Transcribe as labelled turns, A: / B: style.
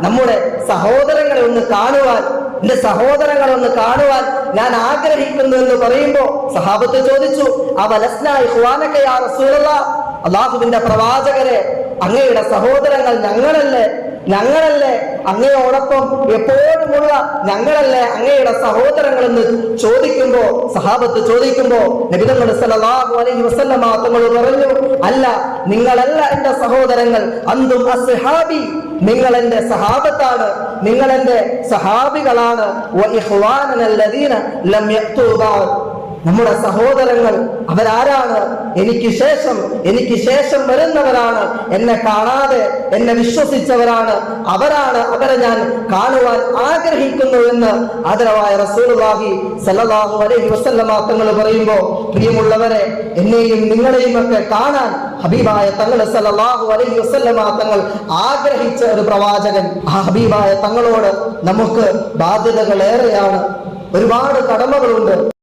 A: നമ്മുടെ സഹോദരങ്ങളെ ഒന്ന് കാണുവാൻ, എന്റെ സഹോദരങ്ങളെ ഒന്ന് കാണുവാൻ ഞാൻ ആഗ്രഹിക്കുന്നു എന്ന് പറയുമ്പോ സഹാബത്ത് ചോദിച്ചു, അവലസ്നാ ഇഖ്വാനക യാ റസൂലല്ലാഹ്, അല്ലാഹുവിന്റെ പ്രവാചകരെ, അങ്ങയുടെ സഹോദരങ്ങൾ ഞങ്ങളല്ലേ അങ്ങയോടൊപ്പം എപ്പോഴുമുള്ള ഞങ്ങളല്ലേ അങ്ങയുടെ സഹോദരങ്ങൾ എന്ന് ചോദിക്കുമ്പോ, സഹാബത്ത് ചോദിക്കുമ്പോ നബി തങ്ങൾ സല്ലല്ലാഹു അലൈഹി വസല്ലമ തങ്ങൾ പറഞ്ഞു, അല്ല, നിങ്ങളല്ല എന്റെ സഹോദരങ്ങൾ, അന്തും അസ്ഹാബി, നിങ്ങൾ എന്റെ സഹാബത്താണ്, നിങ്ങൾ എന്റെ സഹാബികളാണ്. വ ഇഖ്വാനന അല്ലദീന ലം യഅ്തു ബഅദ്, നമ്മുടെ സഹോദരങ്ങൾ അവരാരാണ്? എനിക്ക് ശേഷം വരുന്നവരാണ്, എന്നെ കാണാതെ എന്നെ വിശ്വസിച്ചവരാണ്, അവരെ ഞാൻ കാണുവാൻ ആഗ്രഹിക്കുന്നു എന്ന് ആദരവായ റസൂലുള്ളാഹി സ്വല്ലല്ലാഹു അലൈഹി വസല്ലമ തങ്ങൾ പറയുമ്പോൾ, പ്രിയമുള്ളവരെ, എന്നെയും നിങ്ങളെയും ഒക്കെ കാണാൻ ഹബീബായ തങ്ങൾ സല്ലല്ലാഹു അലൈഹി വസല്ലമ തങ്ങൾ ആഗ്രഹിച്ച ഒരു പ്രവാചകൻ. ആ ഹബീബായ തങ്ങളോട് നമുക്ക് ബാധ്യതകൾ ഏറെയാണ്, ഒരുപാട് കടമകളുണ്ട്.